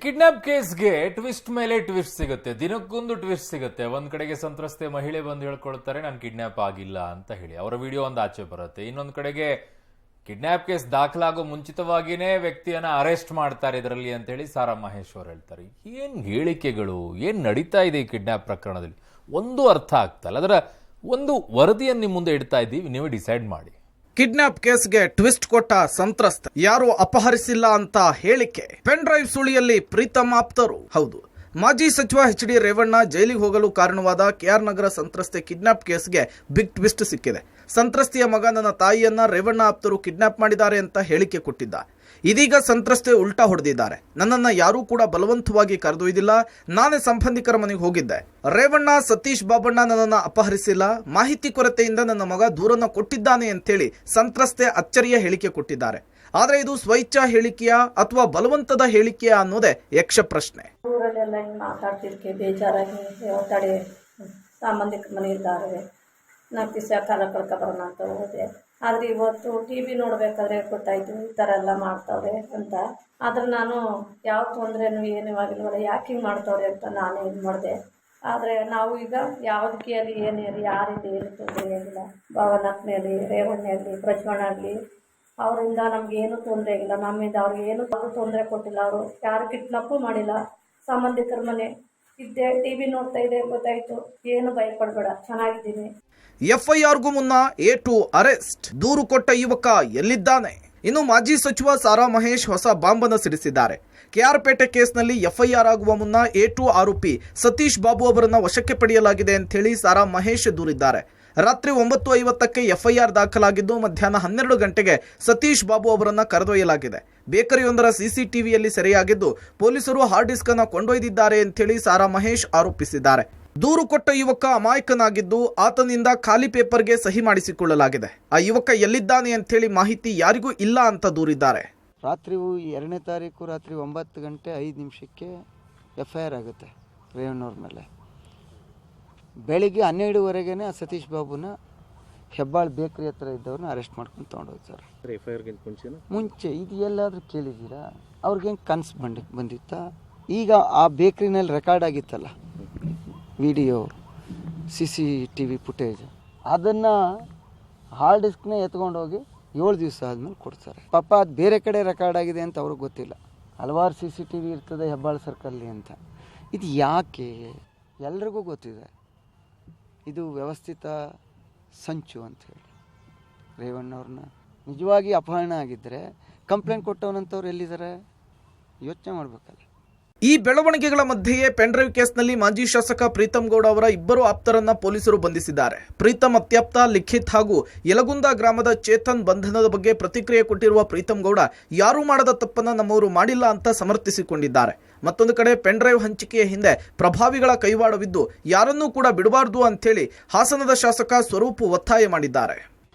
Kidnap ಕೇಸ್ಗೆ twist ಮೇಲೆ twist ಸಿಗುತ್ತೆ, ದಿನಕ್ಕೊಂದು ಟ್ವಿಸ್ಟ್ ಸಿಗುತ್ತೆ. ಒಂದ್ ಕಡೆಗೆ ಸಂತ್ರಸ್ತೆ ಮಹಿಳೆ ಬಂದು ಹೇಳ್ಕೊಳ್ತಾರೆ ನಾನು ಕಿಡ್ನಾಪ್ ಆಗಿಲ್ಲ ಅಂತ ಹೇಳಿ, ಅವರ ವಿಡಿಯೋ ಒಂದು ಆಚೆ ಬರುತ್ತೆ. ಇನ್ನೊಂದ್ ಕಡೆಗೆ ಕಿಡ್ನಾಪ್ ಕೇಸ್ ದಾಖಲಾಗೋ ಮುಂಚಿತವಾಗಿನೇ ವ್ಯಕ್ತಿಯನ್ನ ಅರೆಸ್ಟ್ ಮಾಡ್ತಾರೆ ಇದರಲ್ಲಿ ಅಂತ ಹೇಳಿ ಸಾರಾ ಮಹೇಶ್ ಅವರು ಹೇಳ್ತಾರೆ. ಏನ್ ಹೇಳಿಕೆಗಳು, ಏನ್ ನಡೀತಾ ಇದೆ ಈ ಕಿಡ್ನಾಪ್ ಪ್ರಕರಣದಲ್ಲಿ ಒಂದು ಅರ್ಥ ಆಗ್ತಲ್ಲ. ಅದರ ಒಂದು ವರದಿಯನ್ನು ನಿಮ್ಮ ಮುಂದೆ ಇಡ್ತಾ ಇದ್ದೀವಿ, ನೀವು ಡಿಸೈಡ್ ಮಾಡಿ. ಕಿಡ್ನಾಪ್ ಕೇಸ್ಗೆ ಟ್ವಿಸ್ಟ್ ಕೊಟ್ಟ ಸಂತ್ರಸ್ತ, ಯಾರು ಅಪಹರಿಸಿಲ್ಲ ಅಂತ ಹೇಳಿಕೆ. ಪೆನ್ ಡ್ರೈವ್ ಸುಳಿಯಲ್ಲಿ ಪ್ರೀತಮ್ ಆಪ್ತರು. ಹೌದು, ಮಾಜಿ ಸಚಿವ ಎಚ್ ಡಿ ರೇವಣ್ಣ ಜೈಲಿಗೆ ಹೋಗಲು ಕಾರಣವಾದ ಕೆಆರ್ ನಗರ ಸಂತ್ರಸ್ತೆ ಕಿಡ್ನಾಪ್ ಕೇಸ್ಗೆ ಬಿಗ್ ಟ್ವಿಸ್ಟ್ ಸಿಕ್ಕಿದೆ. ಸಂತ್ರಸ್ತೆಯ ಮಗ ನನ್ನ ತಾಯಿಯನ್ನ ರೇವಣ್ಣ ಆಪ್ತರು ಕಿಡ್ನಾಪ್ ಮಾಡಿದ್ದಾರೆ ಅಂತ ಹೇಳಿಕೆ ಕೊಟ್ಟಿದ್ದ. ಇದೀಗ ಸಂತ್ರಸ್ತೆ ಉಲ್ಟಾ ಹೊಡೆದಿದ್ದಾರೆ. ನನ್ನನ್ನ ಯಾರೂ ಕೂಡ ಬಲವಂತವಾಗಿ ಕರೆದೊಯ್ದಿಲ್ಲ, ನಾನೇ ಸಂಬಂಧಿಕರ ಮನೆಗೆ ಹೋಗಿದ್ದೆ. ರೇವಣ್ಣ ಸತೀಶ್ ಬಾಬಣ್ಣ ನನ್ನನ್ನ ಅಪಹರಿಸಿಲ್ಲ, ಮಾಹಿತಿ ಕೊರತೆಯಿಂದ ನನ್ನ ಮಗ ದೂರನ್ನ ಕೊಟ್ಟಿದ್ದಾನೆ ಅಂತೇಳಿ ಸಂತ್ರಸ್ತೆ ಅಚ್ಚರಿಯ ಹೇಳಿಕೆ ಕೊಟ್ಟಿದ್ದಾರೆ. ಆದ್ರೆ ಇದು ಸ್ವಇಚ್ಛಾ ಹೇಳಿಕೆಯ ಅಥವಾ ಬಲವಂತದ ಹೇಳಿಕೆಯ ಅನ್ನೋದೇ ಯಕ್ಷ ಪ್ರಶ್ನೆ. ಊರಲ್ಲೆಲ್ಲ ಮಾತಾಡ್ತಿರ್ಕೆ ಬೇಜಾರಾಗಿ ತಡೆ ಸಂಬಂಧಿಕರ ಮನೆ ಇದ್ದಾರೆ, 4 ದಿವಸ ಕಾಲ ಕಳ್ಕೊಬರೋಣ ಅಂತ ಹೋದೆ. ಆದರೆ ಇವತ್ತು ಟಿ ವಿ ನೋಡಬೇಕಾದ್ರೆ ಗೊತ್ತಾಯಿತು ಈ ಥರ ಎಲ್ಲ ಮಾಡ್ತಾವ್ರೆ ಅಂತ. ಆದರೆ ನಾನು ಯಾವ ತೊಂದರೆನೂ ಏನೂ ಆಗಿಲ್ವಲ್ಲ, ಯಾಕೆ ಹಿಂಗೆ ಮಾಡ್ತಾವ್ರೆ ಅಂತ ನಾನೇ ಇದು ಮಾಡಿದೆ. ಆದರೆ ನಾವು ಈಗ ಯಾವುದಕ್ಕೆ ಅಲ್ಲಿ ಏನೇ ಯಾರಿಂದ ಏನು ತೊಂದರೆ ಆಗಿಲ್ಲ. ಭವನಕ್ ಮೇಲೆ ರೇವಣ್ಣ ಆಗಲಿ ಪ್ರಜ್ವಣ್ಣ ಆಗಲಿ ಅವರಿಂದ ನಮಗೇನು ತೊಂದರೆ ಆಗಿಲ್ಲ. ನಮ್ಮಿಂದ ಅವ್ರಿಗೆ ಏನು ತೊಂದರೆ ಕೊಟ್ಟಿಲ್ಲ. ಅವರು ಯಾರು ಕಿಡ್ನಾಪು ಮಾಡಿಲ್ಲ. ಸಂಬಂಧಿಕರ ಮನೆ ಇದ್ದೆ, ಟಿ ವಿ ನೋಡ್ತಾ ಇದೆ, ಗೊತ್ತಾಯಿತು. ಏನು ಭಯಪಡಬೇಡ, ಚೆನ್ನಾಗಿದ್ದೀನಿ. ಎಫ್ಐಆರ್ಗೂ ಮುನ್ನ A2 ಅರೆಸ್ಟ್. ದೂರು ಕೊಟ್ಟ ಯುವಕ ಎಲ್ಲಿದ್ದಾನೆ? ಇನ್ನು ಮಾಜಿ ಸಚಿವ ಸಾರಾ ಮಹೇಶ್ ಹೊಸ ಬಾಂಬನ್ನು ಸಿಡಿಸಿದ್ದಾರೆ. ಕೆಆರ್ಪೇಟೆ ಕೇಸ್ನಲ್ಲಿ ಎಫ್ಐಆರ್ ಆಗುವ ಮುನ್ನ A2 ಆರೋಪಿ ಸತೀಶ್ ಬಾಬು ಅವರನ್ನ ವಶಕ್ಕೆ ಪಡೆಯಲಾಗಿದೆ ಅಂತ ಹೇಳಿ ಸಾರಾ ಮಹೇಶ್ ದೂರಿದ್ದಾರೆ. ರಾತ್ರಿ 9:50ಕ್ಕೆ ಎಫ್ಐಆರ್ ದಾಖಲಾಗಿದ್ದು ಮಧ್ಯಾಹ್ನ 12 ಗಂಟೆಗೆ ಸತೀಶ್ ಬಾಬು ಅವರನ್ನ ಕರೆದೊಯ್ಯಲಾಗಿದೆ. ಬೇಕರಿಯೊಂದರ ಸಿಸಿಟಿವಿಯಲ್ಲಿ ಸೆರೆಯಾಗಿದ್ದು ಪೊಲೀಸರು ಹಾರ್ಡ್ ಡಿಸ್ಕ್ ಅನ್ನು ಕೊಂಡೊಯ್ದಿದ್ದಾರೆ ಅಂತ ಹೇಳಿ ಸಾರಾ ಮಹೇಶ್ ಆರೋಪಿಸಿದ್ದಾರೆ. ದೂರು ಕೊಟ್ಟ ಯುವಕ ಅಮಾಯಕನಾಗಿದ್ದು ಆತನಿಂದ ಖಾಲಿ ಪೇಪರ್ಗೆ ಸಹಿ ಮಾಡಿಸಿಕೊಳ್ಳಲಾಗಿದೆ. ಆ ಯುವಕ ಎಲ್ಲಿದ್ದಾನೆ ಅಂತ ಹೇಳಿ ಮಾಹಿತಿ ಯಾರಿಗೂ ಇಲ್ಲ ಅಂತ ದೂರಿದ್ದಾರೆ. ರಾತ್ರಿ 2ನೇ ತಾರೀಕು ರಾತ್ರಿ 9:05 ಎಫ್ಐಆರ್ ಆಗುತ್ತೆ ರೇವಣ್ಣವ್ರ ಮೇಲೆ. ಬೆಳಿಗ್ಗೆ 12ವರೆಗೆ ಆ ಸತೀಶ್ ಬಾಬುನ ಹೆಬ್ಬಾಳ್ ಬೇಕ್ರಿ ಹತ್ರ ಇದ್ದವ್ರನ್ನ ಅರೆಸ್ಟ್ ಮಾಡ್ಕೊಂಡು ತೊಗೊಂಡೋಗ್ತಾರೆ. ಮುಂಚೆ ಇದು ಎಲ್ಲಾದರೂ ಕೇಳಿದ್ದೀರಾ? ಅವ್ರಿಗೇನು ಕನಸು ಬಂದಿತ್ತಾ? ಈಗ ಆ ಬೇಕ್ರಿನಲ್ಲಿ ರೆಕಾರ್ಡ್ ಆಗಿತ್ತಲ್ಲ ವಿಡಿಯೋ, CCTV ಫುಟೇಜ್, ಅದನ್ನು ಹಾರ್ಡ್ ಡಿಸ್ಕ್ನೇ ಎತ್ಕೊಂಡೋಗಿ 7 ದಿವಸ ಆದಮೇಲೆ ಕೊಡ್ತಾರೆ. ಪಾಪ ಅದು ಬೇರೆ ಕಡೆ ರೆಕಾರ್ಡ್ ಆಗಿದೆ ಅಂತ ಅವ್ರಿಗೆ ಗೊತ್ತಿಲ್ಲ. ಹಲವಾರು CCTV ಇರ್ತದೆ ಹೆಬ್ಬಾಳ್ ಸರ್ಕಲ್ಲಿ ಅಂತ. ಇದು ಯಾಕೆ? ಎಲ್ರಿಗೂ ಗೊತ್ತಿದೆ ಇದು ವ್ಯವಸ್ಥಿತ ಸಂಚು ಅಂಥೇಳಿ. ರೇವಣ್ಣವ್ರನ್ನ ನಿಜವಾಗಿ ಅಪಹರಣ ಆಗಿದ್ದರೆ ಕಂಪ್ಲೇಂಟ್ ಕೊಟ್ಟವನಂತವ್ರು ಎಲ್ಲಿದ್ದಾರೆ ಯೋಚನೆ ಮಾಡಬೇಕಲ್ಲ. ಈ ಬೆಳವಣಿಗೆಗಳ ಮಧ್ಯೆಯೇ ಪೆನ್ಡ್ರೈವ್ ಕೇಸ್ನಲ್ಲಿ ಮಾಜಿ ಶಾಸಕ ಪ್ರೀತಮ್ ಗೌಡ ಅವರ 2 ಆಪ್ತರನ್ನ ಪೊಲೀಸರು ಬಂಧಿಸಿದ್ದಾರೆ. ಪ್ರೀತಮ್ ಅತ್ಯಾಪ್ತ ಲಿಖಿತ್ ಹಾಗೂ ಯಲಗುಂದ ಗ್ರಾಮದ ಚೇತನ್ ಬಂಧನದ ಬಗ್ಗೆ ಪ್ರತಿಕ್ರಿಯೆ ಕೊಟ್ಟಿರುವ ಪ್ರೀತಮ್ ಗೌಡ ಯಾರೂ ಮಾಡದ ತಪ್ಪನ್ನ ನಮ್ಮವರು ಮಾಡಿಲ್ಲ ಅಂತ ಸಮರ್ಥಿಸಿಕೊಂಡಿದ್ದಾರೆ. ಮತ್ತೊಂದು ಕಡೆ ಪೆನ್ಡ್ರೈವ್ ಹಂಚಿಕೆಯ ಹಿಂದೆ ಪ್ರಭಾವಿಗಳ ಕೈವಾಡವಿದ್ದು ಯಾರನ್ನೂ ಕೂಡ ಬಿಡಬಾರ್ದು ಅಂತೇಳಿ ಹಾಸನದ ಶಾಸಕ ಸ್ವರೂಪ್ ಒತ್ತಾಯ ಮಾಡಿದ್ದಾರೆ.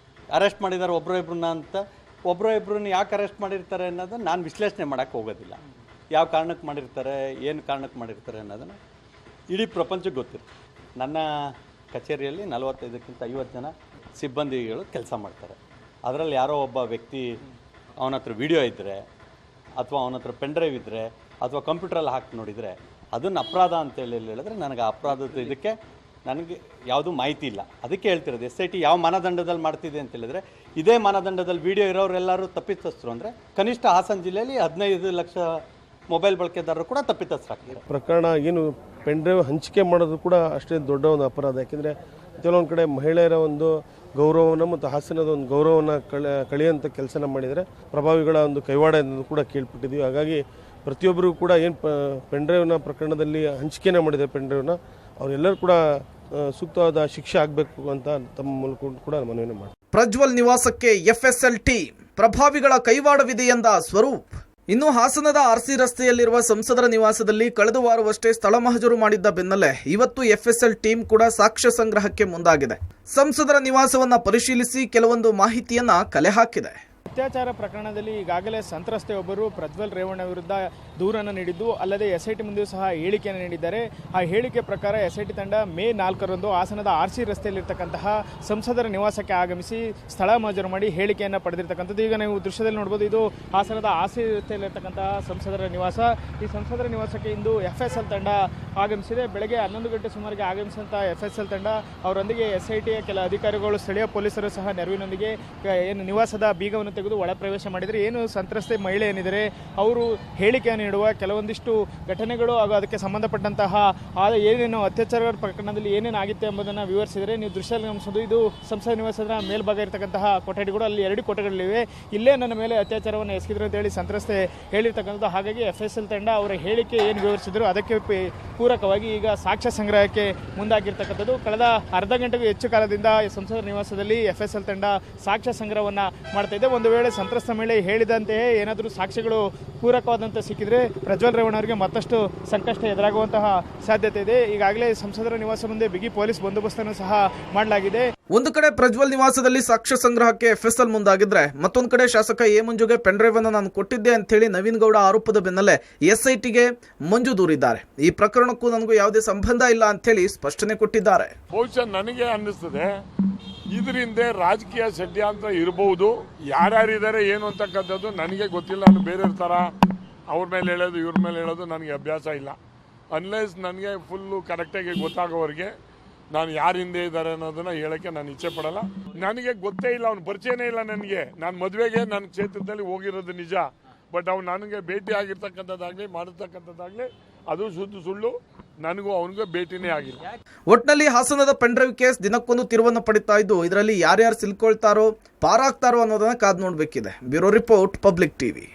ಅರೆಸ್ಟ್ ಮಾಡಿದ್ದಾರೆ ಒಬ್ಬರೊಬ್ಬರನ್ನ ಅಂತ. ಒಬ್ಬರೊಬ್ಬರನ್ನ ಯಾಕೆ ಅರೆಸ್ಟ್ ಮಾಡಿರ್ತಾರೆ ಅನ್ನೋದನ್ನು ನಾನು ವಿಶ್ಲೇಷಣೆ ಮಾಡೋಕ್ಕೆ ಹೋಗೋದಿಲ್ಲ. ಯಾವ ಕಾರಣಕ್ಕೆ ಮಾಡಿರ್ತಾರೆ, ಏನು ಕಾರಣಕ್ಕೆ ಮಾಡಿರ್ತಾರೆ ಅನ್ನೋದನ್ನು ಇಡೀ ಪ್ರಪಂಚಕ್ಕೆ ಗೊತ್ತಿರುತ್ತೆ. ನನ್ನ ಕಚೇರಿಯಲ್ಲಿ 45ಕ್ಕಿಂತ 50 ಜನ ಸಿಬ್ಬಂದಿಗಳು ಕೆಲಸ ಮಾಡ್ತಾರೆ. ಅದರಲ್ಲಿ ಯಾರೋ ಒಬ್ಬ ವ್ಯಕ್ತಿ ಅವನ ಹತ್ರ ವಿಡಿಯೋ ಇದ್ದರೆ ಅಥವಾ ಅವನ ಹತ್ರ ಪೆನ್ ಡ್ರೈವ್ ಇದ್ದರೆ ಅಥವಾ ಕಂಪ್ಯೂಟ್ರಲ್ಲಿ ಹಾಕಿ ನೋಡಿದರೆ ಅದನ್ನು ಅಪರಾಧ ಅಂತೇಳಿ ಹೇಳಿದ್ರೆ ನನಗೆ ಆ ಅಪರಾಧದ ಇದಕ್ಕೆ ನನಗೆ ಯಾವುದೂ ಮಾಹಿತಿ ಇಲ್ಲ. ಅದಕ್ಕೆ ಹೇಳ್ತಿರೋದು SIT ಯಾವ ಮಾನದಂಡದಲ್ಲಿ ಮಾಡ್ತಿದೆ ಅಂತ ಹೇಳಿದ್ರೆ, ಇದೇ ಮಾನದಂಡದಲ್ಲಿ ವಿಡಿಯೋ ಇರೋರೆಲ್ಲರೂ ತಪ್ಪಿತಸ್ಥರು ಅಂದರೆ ಕನಿಷ್ಠ ಹಾಸನ ಜಿಲ್ಲೆಯಲ್ಲಿ 15 ಲಕ್ಷ ಮೊಬೈಲ್ ಬಳಕೆದಾರರು ಕೂಡ ತಪ್ಪಿತಸ್ಥರಾಗ್ತಾರೆ. ಪ್ರಕರಣ ಏನು ಪೆನ್ ಡ್ರೈವ್ ಹಂಚಿಕೆ ಮಾಡೋದು ಕೂಡ ಅಷ್ಟೇ ದೊಡ್ಡ ಒಂದು ಅಪರಾಧ. ಯಾಕೆಂದರೆ ಕೆಲವೊಂದು ಕಡೆ ಮಹಿಳೆಯರ ಒಂದು ಗೌರವವನ್ನು ಮತ್ತು ಹಾಸನದ ಒಂದು ಗೌರವವನ್ನು ಕಳೆಯುವಂಥ ಕೆಲಸನ ಮಾಡಿದರೆ ಪ್ರಭಾವಿಗಳ ಒಂದು ಕೈವಾಡ ಕೂಡ ಕೇಳ್ಪಟ್ಟಿದ್ದೀವಿ. ಹಾಗಾಗಿ ಪ್ರತಿಯೊಬ್ಬರಿಗೂ ಕೂಡ ಏನು ಪೆನ್ ಡ್ರೈವ್ನ ಪ್ರಕರಣದಲ್ಲಿ ಹಂಚಿಕೆನ ಮಾಡಿದೆ ಪೆನ್ ಡ್ರೈವ್ನ, ಅವರೆಲ್ಲರೂ ಕೂಡ ಸೂಕ್ತವಾದ ಶಿಕ್ಷೆ ಆಗಬೇಕು ಅಂತ ತಮ್ಮ ಮೂಲಕ ಕೂಡ ಮನವಿ ಮಾಡಿ. ಪ್ರಜ್ವಲ್ ನಿವಾಸಕ್ಕೆ FSL ಟೀಮ್, ಪ್ರಭಾವಿಗಳ ಕೈವಾಡವಿದೆ ಎಂದ ಸ್ವರೂಪ್. ಇನ್ನು ಹಾಸನದ RC ರಸ್ತೆಯಲ್ಲಿರುವ ಸಂಸದರ ನಿವಾಸದಲ್ಲಿ ಕಳೆದ ವಾರವಷ್ಟೇ ಸ್ಥಳ ಮಹಜರು ಮಾಡಿದ್ದ ಬೆನ್ನಲ್ಲೇ ಇವತ್ತು FSL ಟೀಮ್ ಕೂಡ ಸಾಕ್ಷ್ಯ ಸಂಗ್ರಹಕ್ಕೆ ಮುಂದಾಗಿದೆ. ಸಂಸದರ ನಿವಾಸವನ್ನ ಪರಿಶೀಲಿಸಿ ಕೆಲವೊಂದು ಮಾಹಿತಿಯನ್ನ ಕಲೆ ಹಾಕಿದೆ. ಅತ್ಯಾಚಾರ ಪ್ರಕರಣದಲ್ಲಿ ಈಗಾಗಲೇ ಸಂತ್ರಸ್ತೆಯೊಬ್ಬರು ಪ್ರಜ್ವಲ್ ರೇವಣ್ಣ ವಿರುದ್ಧ ದೂರನ್ನು ನೀಡಿದ್ದು, ಅಲ್ಲದೆ SIT ಮುಂದೆಯೂ ಸಹ ಹೇಳಿಕೆಯನ್ನು ನೀಡಿದ್ದಾರೆ. ಆ ಹೇಳಿಕೆ ಪ್ರಕಾರ SIT ತಂಡ ಮೇ 4ರಂದು ಹಾಸನದ RC ರಸ್ತೆಯಲ್ಲಿರ್ತಕ್ಕಂತಹ ಸಂಸದರ ನಿವಾಸಕ್ಕೆ ಆಗಮಿಸಿ ಸ್ಥಳ ಮಹಜರು ಮಾಡಿ ಹೇಳಿಕೆಯನ್ನು ಪಡೆದಿರ್ತಕ್ಕಂಥದ್ದು. ಈಗ ನೀವು ದೃಶ್ಯದಲ್ಲಿ ನೋಡ್ಬೋದು, ಇದು ಹಾಸನದ RC ರಸ್ತೆಯಲ್ಲಿರ್ತಕ್ಕಂತಹ ಸಂಸದರ ನಿವಾಸ. ಈ ಸಂಸದರ ನಿವಾಸಕ್ಕೆ ಇಂದು FSL ತಂಡ ಆಗಮಿಸಿದೆ. ಬೆಳಗ್ಗೆ 11 ಗಂಟೆ ಸುಮಾರಿಗೆ ಆಗಮಿಸಿದಂಥ FSL ತಂಡ ಅವರೊಂದಿಗೆ SITಯ ಕೆಲ ಅಧಿಕಾರಿಗಳು, ಸ್ಥಳೀಯ ಪೊಲೀಸರು ಸಹ ನೆರವಿನೊಂದಿಗೆ ಏನು ನಿವಾಸದ ಬೀಗವನ್ನು ತೆಗೆದು ಒಳ ಪ್ರವೇಶ ಮಾಡಿದರೆ ಏನು ಸಂತ್ರಸ್ತೆ ಮಹಿಳೆ ಏನಿದ್ದಾರೆ ಅವರು ಹೇಳಿಕೆಯನ್ನು ನೀಡುವ ಕೆಲವೊಂದಿಷ್ಟು ಘಟನೆಗಳು ಹಾಗೂ ಅದಕ್ಕೆ ಸಂಬಂಧಪಟ್ಟಂತಹ ಏನೇನು ಅತ್ಯಾಚಾರ ಪ್ರಕರಣದಲ್ಲಿ ಏನೇನು ಆಗಿತ್ತು ಎಂಬುದನ್ನು ವಿವರಿಸಿದರೆ ನೀವು ದೃಶ್ಯದಲ್ಲಿ ಗಮನಿಸೋದು. ಇದು ಸಂಸದ ನಿವಾಸದ ಮೇಲ್ಭಾಗ ಇರತಕ್ಕಂತಹ ಕೊಠಡಿಗಳು, ಅಲ್ಲಿ 2 ಕೊಠಡಿಗಳಿವೆ. ಇಲ್ಲೇ ನನ್ನ ಮೇಲೆ ಅತ್ಯಾಚಾರವನ್ನು ಎಸಗಿದ್ರು ಅಂತ ಹೇಳಿ ಸಂತ್ರಸ್ತೆ ಹೇಳಿರ್ತಕ್ಕಂಥದ್ದು. ಹಾಗಾಗಿ FSL ತಂಡ ಅವರ ಹೇಳಿಕೆ ಏನು ವಿವರಿಸಿದ್ರು ಅದಕ್ಕೆ ಪೂರಕವಾಗಿ ಈಗ ಸಾಕ್ಷ್ಯ ಸಂಗ್ರಹಕ್ಕೆ ಮುಂದಾಗಿರ್ತಕ್ಕಂಥದ್ದು. ಕಳೆದ ಅರ್ಧ ಗಂಟೆಗೂ ಹೆಚ್ಚು ಕಾಲದಿಂದ ಸಂಸದರ ನಿವಾಸದಲ್ಲಿ FSL ತಂಡ ಸಾಕ್ಷ್ಯ ಸಂಗ್ರಹವನ್ನು ಮಾಡ್ತಾ ಇದೆ. ಒಂದು ವೇಳೆ ಸಂತ್ರಸ್ತ ಮಹಿಳೆ ಹೇಳಿದಂತೆಯೇ ಏನಾದರೂ ಸಾಕ್ಷ್ಯಗಳು ಪೂರಕವಾದಂತೆ ಸಿಕ್ಕಿದ್ರೆ ಪ್ರಜ್ವಲ್ ರೇವಣ್ಣ ಅವರಿಗೆ ಮತ್ತಷ್ಟು ಸಂಕಷ್ಟ ಎದುರಾಗುವಂತಹ ಸಾಧ್ಯತೆ ಇದೆ. ಈಗಾಗಲೇ ಸಂಸದರ ನಿವಾಸ ಮುಂದೆ ಬಿಗಿ ಪೊಲೀಸ್ ಬಂದೋಬಸ್ತನ್ನು ಸಹ ಮಾಡಲಾಗಿದೆ. ಒಂದು ಕಡೆ ಪ್ರಜ್ವಲ್ ನಿವಾಸದಲ್ಲಿ ಸಾಕ್ಷ್ಯ ಸಂಗ್ರಹಕ್ಕೆ FSL ಮುಂದಾಗಿದ್ರೆ, ಮತ್ತೊಂದು ಕಡೆ ಶಾಸಕ ಎ ಮಂಜುಗೆ ಪೆನ್ಡ್ರೈವ್ ಅನ್ನು ನಾನು ಕೊಟ್ಟಿದ್ದೆ ಅಂತ ಹೇಳಿ ನವೀನ್ ಗೌಡ ಆರೋಪದ ಬೆನ್ನಲ್ಲೇ SITಗೆ ಮಂಜು ದೂರಿದ್ದಾರೆ. ಈ ಪ್ರಕರಣಕ್ಕೂ ನನಗೂ ಯಾವುದೇ ಸಂಬಂಧ ಇಲ್ಲ ಅಂತ ಹೇಳಿ ಸ್ಪಷ್ಟನೆ ಕೊಟ್ಟಿದ್ದಾರೆ. ಬಹುಶಃ ನನಗೆ ಅನ್ನಿಸ್ತದೆ ಇದರಿಂದ ರಾಜಕೀಯ ಷಡ್ಯಂತ್ರ ಇರಬಹುದು. ಯಾರ್ಯಾರಿದ್ದಾರೆ ಏನು ಅಂತಕ್ಕಂಥದ್ದು ನನಗೆ ಗೊತ್ತಿಲ್ಲ. ನಾನು ಬೇರೆಯವ್ರ ಥರ ಅವ್ರ ಮೇಲೆ ಹೇಳೋದು ಇವ್ರ ಮೇಲೆ ಹೇಳೋದು ನನಗೆ ಅಭ್ಯಾಸ ಇಲ್ಲ. ಅನ್ಲೆಸ್ ನನಗೆ ಫುಲ್ಲು ಕರೆಕ್ಟಾಗಿ ಗೊತ್ತಾಗೋವರೆಗೆ ನಾನು ಯಾರ ಹಿಂದೆ ಇದ್ದಾರೆ ಅನ್ನೋದನ್ನ ಹೇಳೋಕ್ಕೆ ನಾನು ಇಚ್ಛೆ ಪಡಲ್ಲ. ನನಗೆ ಗೊತ್ತೇ ಇಲ್ಲ, ಅವ್ನ ಪರಿಚಯನೇ ಇಲ್ಲ ನನಗೆ. ನಾನು ಮದುವೆಗೆ ನನ್ನ ಕ್ಷೇತ್ರದಲ್ಲಿ ಹೋಗಿರೋದು ನಿಜ, ಬಟ್ ಅವ್ನು ನನಗೆ ಭೇಟಿ ಆಗಿರ್ತಕ್ಕಂಥದ್ದಾಗಲಿ ಮಾಡಿರ್ತಕ್ಕಂಥದ್ದಾಗಲಿ ಅದು ಸುಳ್ಳು. ನನಗೂ ಅವನಿಗೂ ಭೇಟಿನೇ ಆಗಿಲ್ಲ. ಒಟ್ನಲ್ಲಿ ಹಾಸನದ ಪೆನ್ಡ್ರೈವ್ ಕೇಸ್ ದಿನಕ್ಕೊಂದು ತಿರುವನ್ನು ಪಡಿತಾ ಇದ್ದು, ಇದರಲ್ಲಿ ಯಾರ್ಯಾರು ಸಿಲ್ಕೊಳ್ತಾರೋ ಪಾರಾಗ್ತಾರೋ ಅನ್ನೋದನ್ನ ಕಾದು ನೋಡಬೇಕಿದೆ. Bureau report, public TV.